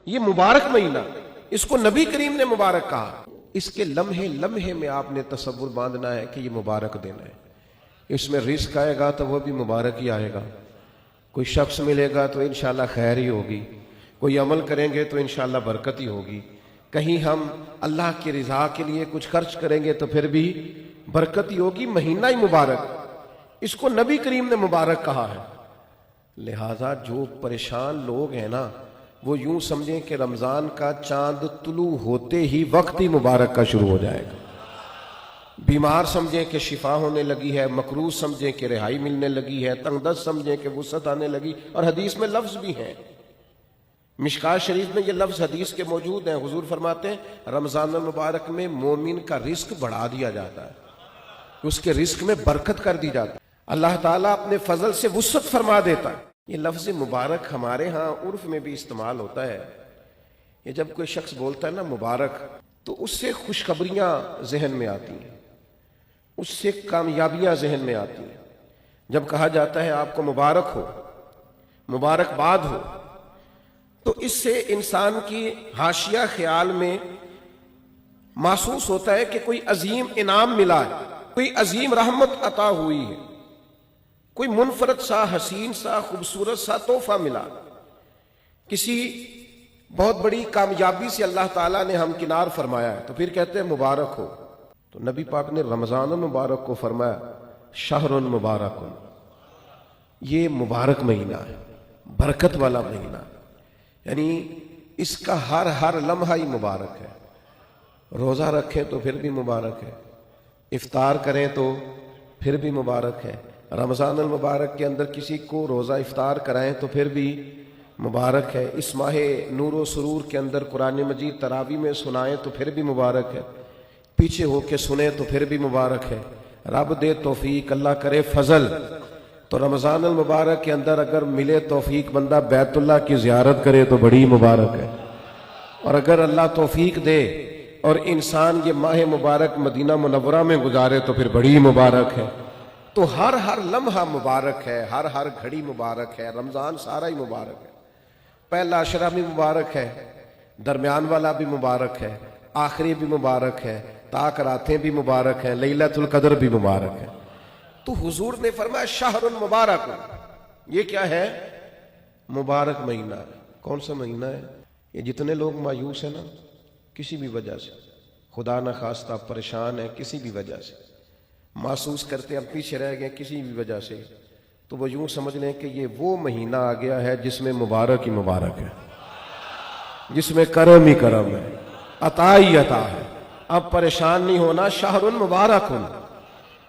یہ مبارک مہینہ، اس کو نبی کریم نے مبارک کہا۔ اس کے لمحے لمحے میں آپ نے تصور باندھنا ہے کہ یہ مبارک دن ہے۔ اس میں رزق آئے گا تو وہ بھی مبارک ہی آئے گا، کوئی شخص ملے گا تو انشاءاللہ خیر ہی ہوگی، کوئی عمل کریں گے تو انشاءاللہ برکت ہی ہوگی، کہیں ہم اللہ کی رضا کے لیے کچھ خرچ کریں گے تو پھر بھی برکت ہی ہوگی۔ مہینہ ہی مبارک، اس کو نبی کریم نے مبارک کہا ہے۔ لہٰذا جو پریشان لوگ ہیں نا، وہ یوں سمجھیں کہ رمضان کا چاند طلوع ہوتے ہی وقت ہی مبارک کا شروع ہو جائے گا، بیمار سمجھیں کہ شفا ہونے لگی ہے، مکروہ سمجھیں کہ رہائی ملنے لگی ہے، تنگ دست سمجھیں کہ وسعت آنے لگی۔ اور حدیث میں لفظ بھی ہیں، مشکات شریف میں یہ لفظ حدیث کے موجود ہیں۔ حضور فرماتے ہیں رمضان المبارک میں مومن کا رزق بڑھا دیا جاتا ہے، اس کے رزق میں برکت کر دی جاتی ہے، اللہ تعالیٰ اپنے فضل سے وسعت فرما دیتا ہے۔ یہ لفظ مبارک ہمارے ہاں عرف میں بھی استعمال ہوتا ہے۔ یہ جب کوئی شخص بولتا ہے نا مبارک، تو اس سے خوشخبریاں ذہن میں آتی ہیں، اس سے کامیابیاں ذہن میں آتی ہیں۔ جب کہا جاتا ہے آپ کو مبارک ہو، مبارکباد ہو، تو اس سے انسان کی حاشیہ خیال میں محسوس ہوتا ہے کہ کوئی عظیم انعام ملا ہے، کوئی عظیم رحمت عطا ہوئی ہے، کوئی منفرد سا حسین سا خوبصورت سا تحفہ ملا، کسی بہت بڑی کامیابی سے اللہ تعالیٰ نے ہمکنار فرمایا ہے، تو پھر کہتے ہیں مبارک ہو۔ تو نبی پاک نے رمضان المبارک کو فرمایا شہر مبارک، یہ مبارک مہینہ ہے، برکت والا مہینہ، یعنی اس کا ہر لمحہ ہی مبارک ہے۔ روزہ رکھیں تو پھر بھی مبارک ہے، افطار کریں تو پھر بھی مبارک ہے، رمضان المبارک کے اندر کسی کو روزہ افطار کرائیں تو پھر بھی مبارک ہے، اس ماہ نور و سرور کے اندر قرآن مجید تراویح میں سنائیں تو پھر بھی مبارک ہے، پیچھے ہو کے سنیں تو پھر بھی مبارک ہے۔ رب دے توفیق، اللہ کرے فضل، تو رمضان المبارک کے اندر اگر ملے توفیق بندہ بیت اللہ کی زیارت کرے تو بڑی مبارک ہے، اور اگر اللہ توفیق دے اور انسان یہ ماہ مبارک مدینہ منورہ میں گزارے تو پھر بڑی مبارک ہے۔ تو ہر لمحہ مبارک ہے، ہر گھڑی مبارک ہے، رمضان سارا ہی مبارک ہے۔ پہلا عشرہ بھی مبارک ہے، درمیان والا بھی مبارک ہے، آخری بھی مبارک ہے، تاک راتیں بھی مبارک ہیں، لیلۃ القدر بھی مبارک ہے۔ تو حضور نے فرمایا شہر مبارک، یہ کیا ہے؟ مبارک مہینہ ہے۔ کون سا مہینہ ہے؟ یہ جتنے لوگ مایوس ہیں نا کسی بھی وجہ سے، خدا نہ خواستہ پریشان ہے کسی بھی وجہ سے، محسوس کرتے اب پیچھے رہ گئے کسی بھی وجہ سے، تو وہ یوں سمجھ لیں کہ یہ وہ مہینہ آ گیا ہے جس میں مبارک ہی مبارک ہے، جس میں کرم ہی کرم ہے، عطا ہی عطا ہے۔ اب پریشان نہیں ہونا، شہر مبارک،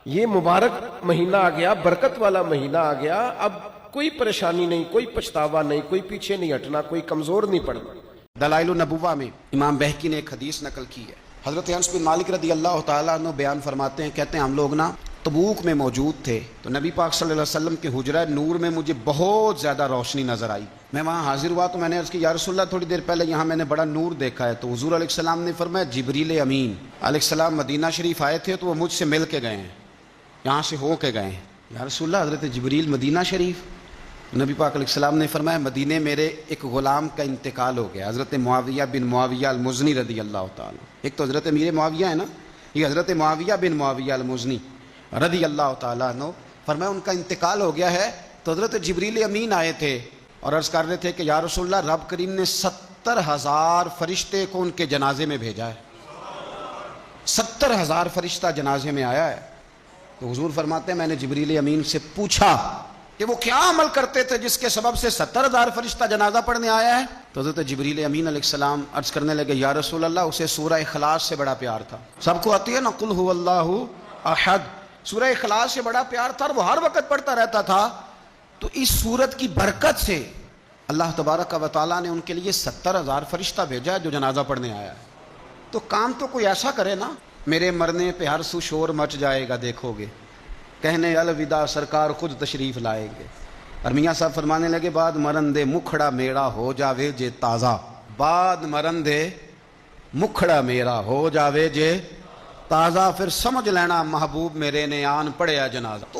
یہ مبارک مہینہ آ گیا، برکت والا مہینہ آ گیا، اب کوئی پریشانی نہیں، کوئی پچھتاوا نہیں، کوئی پیچھے نہیں ہٹنا، کوئی کمزور نہیں پڑنا۔ دلائل النبوہ میں امام بہقی نے ایک حدیث نقل کی ہے، حضرت انس بن مالک رضی اللہ تعالیٰ عنہ بیان فرماتے ہیں، کہتے ہیں ہم لوگ نا تبوک میں موجود تھے، تو نبی پاک صلی اللہ علیہ وسلم کے حجرہ نور میں مجھے بہت زیادہ روشنی نظر آئی۔ میں وہاں حاضر ہوا تو میں نے عرض کی یا رسول اللہ تھوڑی دیر پہلے یہاں میں نے بڑا نور دیکھا ہے، تو حضور علیہ السلام نے فرمایا جبریل امین علیہ السلام مدینہ شریف آئے تھے تو وہ مجھ سے مل کے گئے ہیں، یہاں سے ہو کے گئے ہیں۔ یا رسول اللہ حضرت جبریل مدینہ شریف؟ نبی پاک علیہ السلام نے فرمایا مدینے میرے ایک غلام کا انتقال ہو گیا، حضرت معاویہ بن معاویہ المزنی رضی اللہ تعالیٰ، ایک تو حضرت امیر معاویہ ہے نا، یہ حضرت معاویہ بن معاویہ المزنی رضی اللہ تعالیٰ عنہ، فرمایا ان کا انتقال ہو گیا ہے۔ تو حضرت جبریل امین آئے تھے اور عرض کر رہے تھے کہ یا رسول اللہ رب کریم نے 70,000 فرشتے کو ان کے جنازے میں بھیجا ہے، 70,000 فرشتہ جنازے میں آیا ہے۔ تو حضور فرماتے ہیں میں نے جبریل امین سے پوچھا کہ وہ کیا عمل کرتے تھے جس کے سبب سے 70,000 فرشتہ جنازہ پڑھنے آیا ہے؟ تو حضرت جبریل امین علیہ السلام عرض کرنے لگے یا رسول اللہ اسے سورہ اخلاص سے بڑا پیار تھا، سب کو آتی ہے نا قل هو اللہ احد، سورہ اخلاص سے بڑا پیار تھا اور وہ ہر وقت پڑھتا رہتا تھا۔ تو اس سورت کی برکت سے اللہ تبارک و تعالیٰ نے ان کے لیے 70,000 فرشتہ بھیجا ہے جو جنازہ پڑھنے آیا ہے۔ تو کام تو کوئی ایسا کرے نا، میرے مرنے پہ ہر سو شور مچ جائے گا دیکھو گے، کہنے الوداع سرکار خود تشریف لائیں گے۔ اور میاں صاحب فرمانے لگے بعد مرن دے مکھڑا میرا ہو جاوے جے تازہ، بعد مرن دے مکھڑا میرا ہو جاوے جے تازہ، پھر سمجھ لینا محبوب میرے نے آن پڑھیا جنازہ۔ تو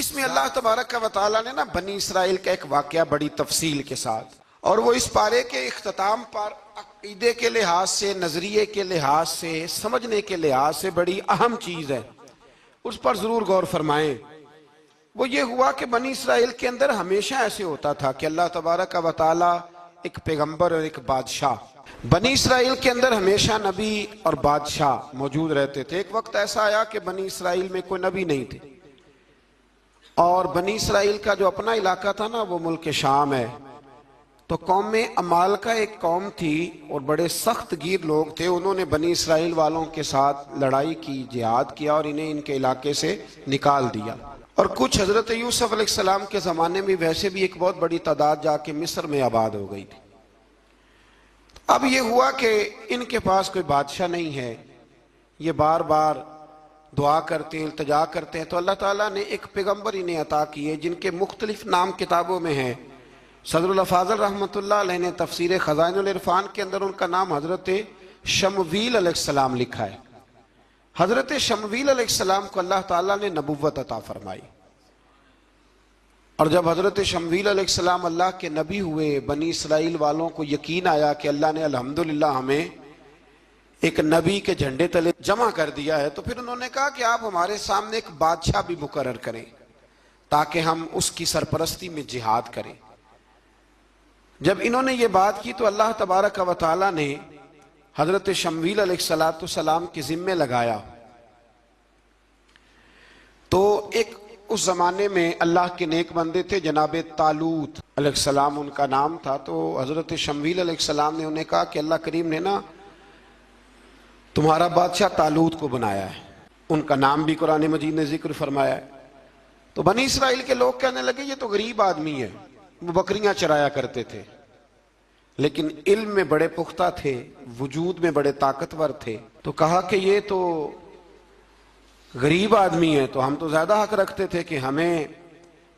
اس میں اللہ تبارک و تعالیٰ نے نا بنی اسرائیل کا ایک واقعہ بڑی تفصیل کے ساتھ، اور وہ اس پارے کے اختتام پر عقیدے کے لحاظ سے، نظریے کے لحاظ سے، سمجھنے کے لحاظ سے بڑی اہم چیز ہے، اس پر ضرور غور فرمائیں۔ وہ یہ ہوا کہ بنی اسرائیل کے اندر ہمیشہ ایسے ہوتا تھا کہ اللہ تبارک و تعالیٰ ایک پیغمبر اور ایک بادشاہ، بنی اسرائیل کے اندر ہمیشہ نبی اور بادشاہ موجود رہتے تھے۔ ایک وقت ایسا آیا کہ بنی اسرائیل میں کوئی نبی نہیں تھے، اور بنی اسرائیل کا جو اپنا علاقہ تھا نا وہ ملک شام ہے، تو قوم عمالقہ ایک قوم تھی اور بڑے سخت گیر لوگ تھے، انہوں نے بنی اسرائیل والوں کے ساتھ لڑائی کی، جہاد کیا اور انہیں ان کے علاقے سے نکال دیا۔ اور کچھ حضرت یوسف علیہ السلام کے زمانے میں ویسے بھی ایک بہت بڑی تعداد جا کے مصر میں آباد ہو گئی تھی۔ اب یہ ہوا کہ ان کے پاس کوئی بادشاہ نہیں ہے، یہ بار بار دعا کرتے ہیں، التجا کرتے ہیں، تو اللہ تعالیٰ نے ایک پیغمبر انہیں عطا کیے جن کے مختلف نام کتابوں میں ہیں۔ صدر الافاضل رحمۃ اللہ علیہ نے تفسیر خزائن العرفان کے اندر ان کا نام حضرت شمویل علیہ السلام لکھا ہے۔ حضرت شمویل علیہ السلام کو اللہ تعالیٰ نے نبوت عطا فرمائی، اور جب حضرت شمویل علیہ السلام اللہ کے نبی ہوئے، بنی اسرائیل والوں کو یقین آیا کہ اللہ نے الحمدللہ ہمیں ایک نبی کے جھنڈے تلے جمع کر دیا ہے، تو پھر انہوں نے کہا کہ آپ ہمارے سامنے ایک بادشاہ بھی مقرر کریں تاکہ ہم اس کی سرپرستی میں جہاد کریں۔ جب انہوں نے یہ بات کی تو اللہ تبارک و تعالیٰ نے حضرت شمویل علیہ السلام کے ذمے لگایا۔ تو ایک اس زمانے میں اللہ کے نیک بندے تھے، جناب طالوت علیہ السلام ان کا نام تھا، تو حضرت شمویل علیہ السلام نے انہیں کہا کہ اللہ کریم نے نا تمہارا بادشاہ طالوت کو بنایا ہے، ان کا نام بھی قرآن مجید نے ذکر فرمایا ہے۔ تو بنی اسرائیل کے لوگ کہنے لگے یہ تو غریب آدمی ہے، وہ بکریاں چرایا کرتے تھے، لیکن علم میں بڑے پختہ تھے، وجود میں بڑے طاقتور تھے، تو کہا کہ یہ تو غریب آدمی ہے، تو ہم تو زیادہ حق رکھتے تھے کہ ہمیں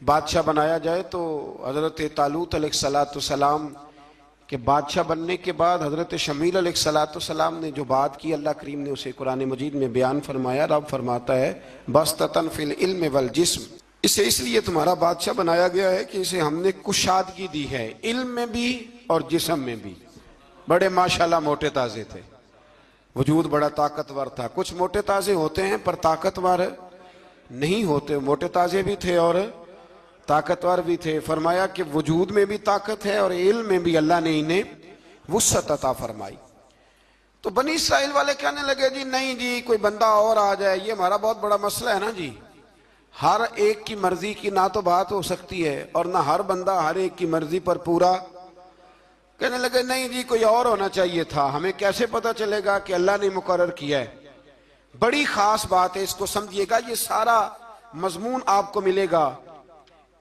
بادشاہ بنایا جائے۔ تو حضرت طالوت علیہ السلام کہ بادشاہ بننے کے بعد حضرت شمویل علیہ السلام نے جو بات کی، اللہ کریم نے اسے قرآن مجید میں بیان فرمایا۔ رب فرماتا ہے بسطتاً فی العلم والجسم، اسے اس لیے تمہارا بادشاہ بنایا گیا ہے کہ اسے ہم نے کشادگی دی ہے، علم میں بھی اور جسم میں بھی۔ بڑے ماشاءاللہ موٹے تازے تھے، وجود بڑا طاقتور تھا۔ کچھ موٹے تازے ہوتے ہیں پر طاقتور نہیں ہوتے، موٹے تازے بھی تھے اور طاقتور بھی تھے۔ فرمایا کہ وجود میں بھی طاقت ہے اور علم میں بھی اللہ نے انہیں وسعت عطا فرمائی۔ تو بنی اسرائیل والے کہنے لگے جی نہیں جی کوئی بندہ اور آ جائے، یہ ہمارا بہت بڑا مسئلہ ہے نا جی، ہر ایک کی مرضی کی نہ تو بات ہو سکتی ہے اور نہ ہر بندہ ہر ایک کی مرضی پر پورا۔ کہنے لگے نہیں جی کوئی اور ہونا چاہیے تھا، ہمیں کیسے پتہ چلے گا کہ اللہ نے مقرر کیا ہے۔ بڑی خاص بات ہے، اس کو سمجھیے گا، یہ سارا مضمون آپ کو ملے گا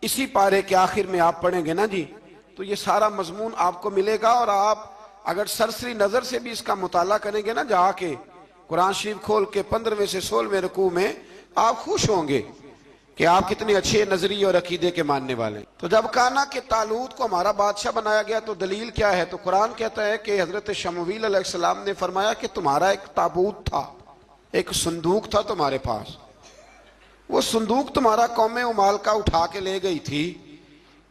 اسی پارے کے آخر میں، آپ پڑھیں گے نا جی تو یہ سارا مضمون آپ کو ملے گا، اور آپ اگر سرسری نظر سے بھی اس کا مطالعہ کریں گے نا، جا کے قرآن شریف کھول کے 15ویں سے 16ویں رکوع میں، آپ خوش ہوں گے کہ آپ کتنے اچھے نظریے اور عقیدے کے ماننے والے ہیں۔ تو جب کہا نا کہ طالوت کو ہمارا بادشاہ بنایا گیا تو دلیل کیا ہے، تو قرآن کہتا ہے کہ حضرت شمویل علیہ السلام نے فرمایا کہ تمہارا ایک تابوت تھا، ایک صندوق تھا تمہارے پاس، وہ صندوق تمہارا قوم عمالقہ اٹھا کے لے گئی تھی،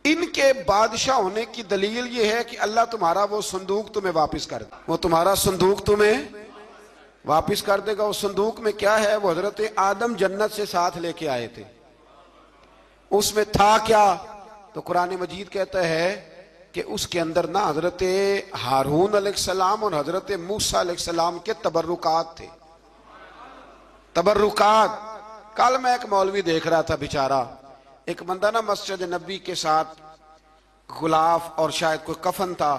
ان کے بادشاہ ہونے کی دلیل یہ ہے کہ اللہ تمہارا وہ صندوق تمہیں واپس کر دے، وہ تمہارا صندوق تمہیں واپس کر دے گا۔ اس صندوق میں کیا ہے، وہ حضرت آدم جنت سے ساتھ لے کے آئے تھے، اس میں تھا کیا، تو قرآن مجید کہتا ہے کہ اس کے اندر نا حضرت ہارون علیہ السلام اور حضرت موسیٰ علیہ السلام کے تبرکات تھے، تبرکات۔ کل میں ایک مولوی دیکھ رہا تھا بیچارہ، ایک بندہ نا مسجد نبی کے ساتھ غلاف اور شاید کوئی کفن تھا،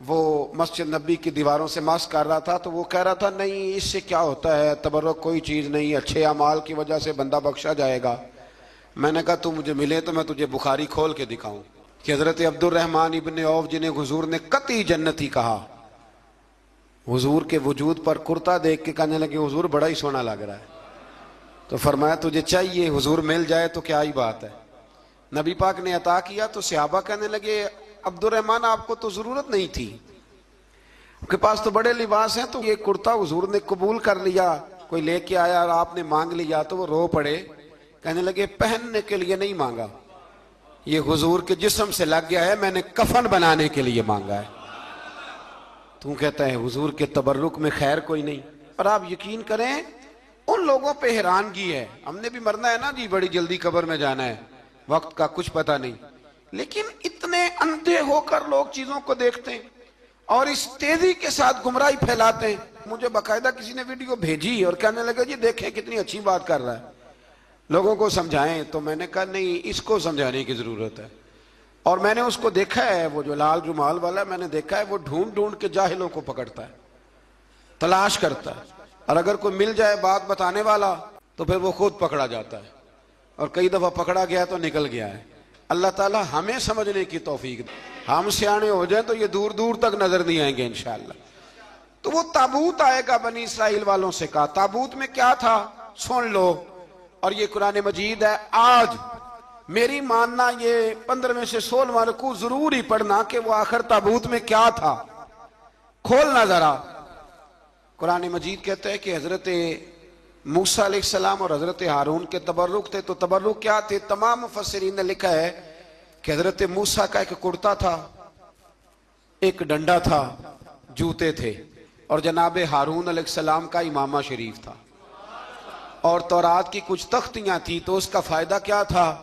وہ مسجد نبی کی دیواروں سے مس کر رہا تھا، تو وہ کہہ رہا تھا نہیں اس سے کیا ہوتا ہے، تبرک کوئی چیز نہیں، اچھے اعمال کی وجہ سے بندہ بخشا جائے گا۔ میں نے کہا تو مجھے ملے تو میں تجھے بخاری کھول کے دکھاؤں کہ حضرت عبد الرحمن ابن عوف جنہیں حضور نے قطعی جنتی کہا، حضور کے وجود پر کرتا دیکھ کے کہنے لگے حضور بڑا ہی سونا لگ رہا ہے، تو فرمایا تجھے چاہیے حضور مل جائے تو کیا ہی بات ہے۔ نبی پاک نے عطا کیا تو صحابہ کہنے لگے عبد الرحمن آپ کو تو ضرورت نہیں تھی، آپ کے پاس تو بڑے لباس ہیں، تو یہ کرتا حضور نے قبول کر لیا، کوئی لے کے آیا اور آپ نے مانگ لیا، تو وہ رو پڑے، کہنے لگے پہننے کے لیے نہیں مانگا، یہ حضور کے جسم سے لگ گیا ہے، میں نے کفن بنانے کے لیے مانگا ہے۔ تو کہتا ہے حضور کے تبرک میں خیر کوئی نہیں۔ اور آپ یقین کریں ان لوگوں پہ حیرانگی ہے، ہم نے بھی مرنا ہے نا جی، بڑی جلدی قبر میں جانا ہے، وقت کا کچھ پتہ نہیں، لیکن اتنے اندھے ہو کر لوگ چیزوں کو دیکھتے ہیں اور اس تیزی کے ساتھ گمراہی پھیلاتے ہیں۔ مجھے باقاعدہ کسی نے ویڈیو بھیجی اور کہنے لگا جی دیکھیں کتنی اچھی بات کر رہا ہے، لوگوں کو سمجھائیں۔ تو میں نے کہا نہیں، اس کو سمجھانے کی ضرورت ہے۔ اور میں نے اس کو دیکھا ہے، وہ جو لال رومال والا میں نے دیکھا ہے، وہ ڈھونڈ ڈھونڈ کے جاہلوں کو پکڑتا ہے، تلاش کرتا ہے، اور اگر کوئی مل جائے بات بتانے والا تو پھر وہ خود پکڑا جاتا ہے، اور کئی دفعہ پکڑا گیا تو نکل گیا ہے۔ اللہ تعالی ہمیں سمجھنے کی توفیق دے، ہم سیانے ہو جائیں تو یہ دور دور تک نظر نہیں آئیں گے انشاءاللہ۔ تو وہ تابوت آئے گا، بنی اسرائیل والوں سے کہا تابوت میں کیا تھا سن لو، اور یہ قرآن مجید ہے۔ آج میری ماننا یہ 15 سے 16 رکوع ضرور ہی پڑھنا کہ وہ آخر تابوت میں کیا تھا، کھولنا ذرا۔ قرآن مجید کہتا ہے کہ حضرت موسیٰ علیہ السلام اور حضرت ہارون کے تبرک تھے۔ تو تبرک کیا تھے؟ تمام مفسرین نے لکھا ہے کہ حضرت موسیٰ کا ایک کرتا تھا، ایک ڈنڈا تھا، جوتے تھے، اور جناب ہارون علیہ السلام کا امامہ شریف تھا، اور تورات کی کچھ تختیاں تھی۔ تو اس کا فائدہ کیا تھا؟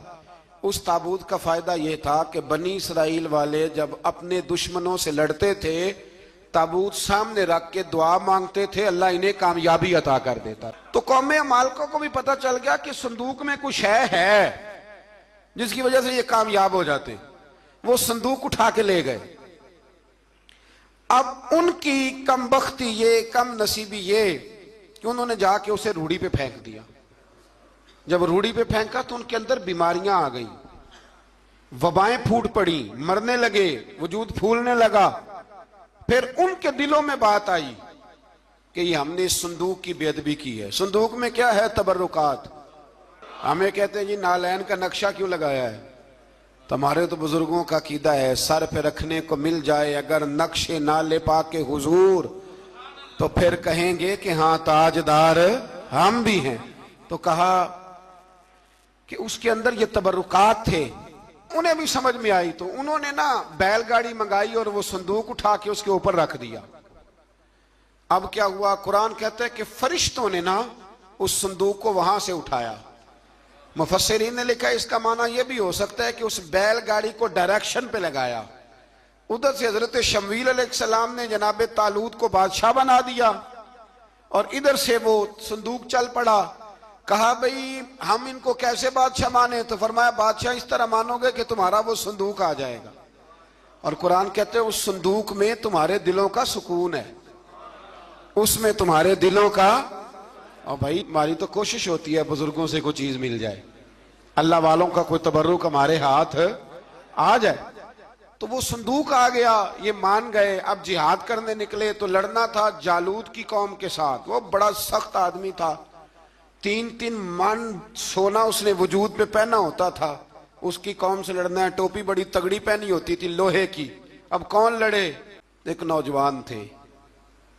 اس تابوت کا فائدہ یہ تھا کہ بنی اسرائیل والے جب اپنے دشمنوں سے لڑتے تھے، تابوت سامنے رکھ کے دعا مانگتے تھے، اللہ انہیں کامیابی عطا کر دیتا۔ تو قوم عمالقہ کو بھی پتہ چل گیا کہ صندوق میں کچھ ہے جس کی وجہ سے یہ کامیاب ہو جاتے، وہ صندوق اٹھا کے لے گئے۔ اب ان کی کم بختی یہ، کم نصیبی یہ کہ انہوں نے جا کے اسے روڑی پہ پھینک دیا۔ جب روڑی پہ پھینکا تو ان کے اندر بیماریاں آ گئیں، وبائیں پھوٹ پڑی، مرنے لگے، وجود پھولنے لگا۔ پھر ان کے دلوں میں بات آئی کہ یہ ہم نے اس صندوق کی بے ادبی کی ہے۔ صندوق میں کیا ہے؟ تبرکات۔ ہمیں کہتے ہیں جی نالین کا نقشہ کیوں لگایا ہے؟ تمہارے تو بزرگوں کا عقیدہ ہے سر پہ رکھنے کو مل جائے اگر نقش نالے پاک حضور تو پھر کہیں گے کہ ہاں تاجدار ہم بھی ہیں۔ تو کہا کہ اس کے اندر یہ تبرکات تھے، انہیں بھی سمجھ میں آئی، تو انہوں نے نا بیل گاڑی منگائی اور وہ صندوق اٹھا کے اس کے اوپر رکھ دیا۔ اب کیا ہوا؟ قرآن کہتا ہے کہ فرشتوں نے نا اس صندوق کو وہاں سے اٹھایا۔ مفسرین نے لکھا اس کا معنی یہ بھی ہو سکتا ہے کہ اس بیل گاڑی کو ڈائریکشن پہ لگایا، ادھر سے حضرت شمویل علیہ السلام نے جناب طالوت کو بادشاہ بنا دیا، اور ادھر سے وہ صندوق چل پڑا۔ کہا بھئی ہم ان کو کیسے بادشاہ مانے؟ تو فرمایا بادشاہ اس طرح مانو گے کہ تمہارا وہ صندوق آ جائے گا، اور قرآن کہتے ہیں اس صندوق میں تمہارے دلوں کا سکون ہے، اس میں تمہارے دلوں کا۔ اور بھائی ہماری تو کوشش ہوتی ہے بزرگوں سے کوئی چیز مل جائے، اللہ والوں کا کوئی تبرک ہمارے ہاتھ آ جائے۔ تو وہ صندوق آ گیا، یہ مان گئے۔ اب جہاد کرنے نکلے تو لڑنا تھا جالوت کی قوم کے ساتھ، وہ بڑا سخت آدمی تھا، 3 من سونا اس نے وجود پہ پہنا ہوتا تھا۔ اس کی قوم سے لڑنا ہے، ٹوپی بڑی تگڑی پہنی ہوتی تھی لوہے کی۔ اب کون لڑے؟ ایک نوجوان تھے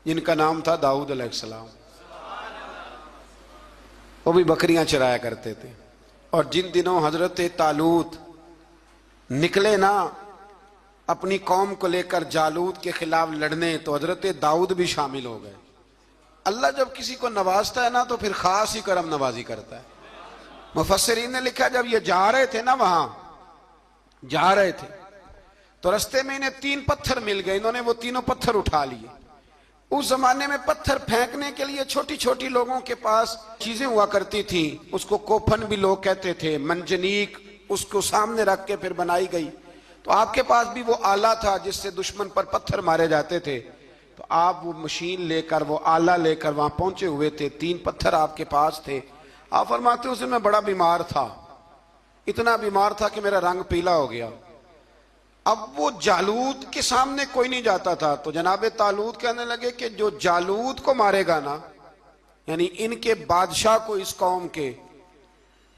جن کا نام تھا داؤد علیہ السلام، وہ بھی بکریاں چرایا کرتے تھے۔ اور جن دنوں حضرت طالوت نکلے نا اپنی قوم کو لے کر جالوت کے خلاف لڑنے، تو حضرت داؤد بھی شامل ہو گئے۔ اللہ جب کسی کو نوازتا ہے نا تو پھر خاص ہی کرم نوازی کرتا ہے۔ مفسرین نے لکھا جب یہ جا رہے تھے نا، وہاں جا رہے تھے تو رستے میں انہیں 3 پتھر مل گئے، انہوں نے وہ تینوں پتھر اٹھا لیے۔ اس زمانے میں پتھر پھینکنے کے لیے چھوٹی چھوٹی لوگوں کے پاس چیزیں ہوا کرتی تھیں، اس کو کوپھن بھی لوگ کہتے تھے، منجنیق، اس کو سامنے رکھ کے پھر بنائی گئی۔ تو آپ کے پاس بھی وہ آلہ تھا جس سے دشمن پر پتھر مارے جاتے تھے، تو آپ وہ مشین لے کر، وہ آلہ لے کر وہاں پہنچے ہوئے تھے، 3 پتھر آپ کے پاس تھے۔ آپ فرماتے اس دن میں بڑا بیمار تھا، اتنا بیمار تھا کہ میرا رنگ پیلا ہو گیا۔ اب وہ جالوت کے سامنے کوئی نہیں جاتا تھا، تو جناب طالوت کہنے لگے کہ جو جالوت کو مارے گا نا، یعنی ان کے بادشاہ کو اس قوم کے،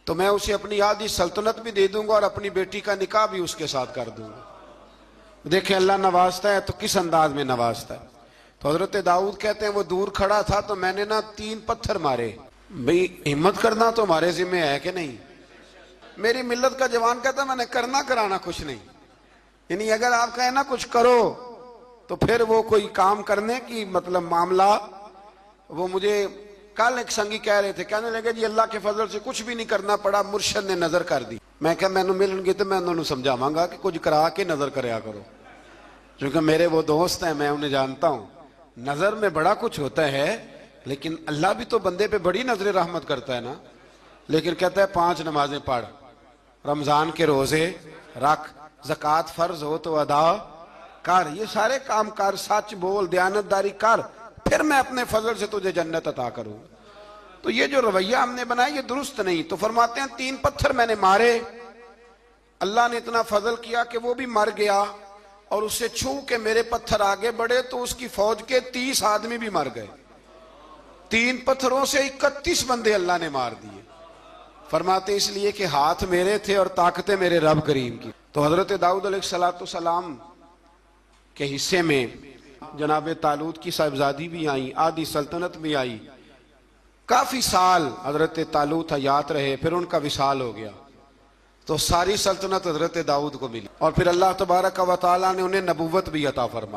تو میں اسے اپنی آدھی سلطنت بھی دے دوں گا اور اپنی بیٹی کا نکاح بھی اس کے ساتھ کر دوں گا۔ دیکھیں اللہ نوازتا ہے تو کس انداز میں نوازتا ہے۔ تو حضرت داؤد کہتے ہیں وہ دور کھڑا تھا تو میں نے نا 3 پتھر مارے۔ بھئی ہمت کرنا تو ہمارے ذمہ ہے کہ نہیں؟ میری ملت کا جوان کہتا ہے میں نے کرنا کرانا کچھ نہیں، یعنی اگر آپ کہیں نا کچھ کرو تو پھر وہ کوئی کام کرنے کی مطلب معاملہ، وہ مجھے کل ایک سنگی کہہ رہے تھے، کہنے لگے جی اللہ کے فضل سے کچھ بھی نہیں کرنا پڑا، مرشد نے نظر کر دی۔ میں کہا میں ملن گے تو میں انہوں سمجھاواں گا کہ کچھ کرا کے نظر کریا کرو، کیونکہ میرے وہ دوست ہیں، میں انہیں جانتا ہوں۔ نظر میں بڑا کچھ ہوتا ہے، لیکن اللہ بھی تو بندے پہ بڑی نظر رحمت کرتا ہے نا، لیکن کہتا ہے 5 نمازیں پڑھ، رمضان کے روزے رکھ، زکوٰۃ فرض ہو تو ادا کر، یہ سارے کام کر، سچ بول، دیانتداری کر، پھر میں اپنے فضل سے تجھے جنت عطا کروں۔ تو یہ جو رویہ ہم نے بنایا یہ درست نہیں۔ تو فرماتے ہیں 3 پتھر میں نے مارے، اللہ نے اتنا فضل کیا کہ وہ بھی مر گیا، اور اسے چھو کے میرے پتھر آگے بڑھے تو اس کی فوج کے 30 آدمی بھی مر گئے۔ 3 پتھروں سے 31 بندے اللہ نے مار دیے۔ فرماتے اس لیے کہ ہاتھ میرے تھے اور طاقتیں میرے رب کریم کی۔ تو حضرت داؤد علیہ السلام کے حصے میں جناب طالوت کی صاحبزادی بھی آئیں، آدھی سلطنت بھی آئی، کافی سال حضرت طالوت حیات رہے، پھر ان کا وصال ہو گیا، تو ساری سلطنت حضرت داؤد کو ملی، اور پھر اللہ تبارک و تعالیٰ نے انہیں نبوت بھی عطا فرمائی۔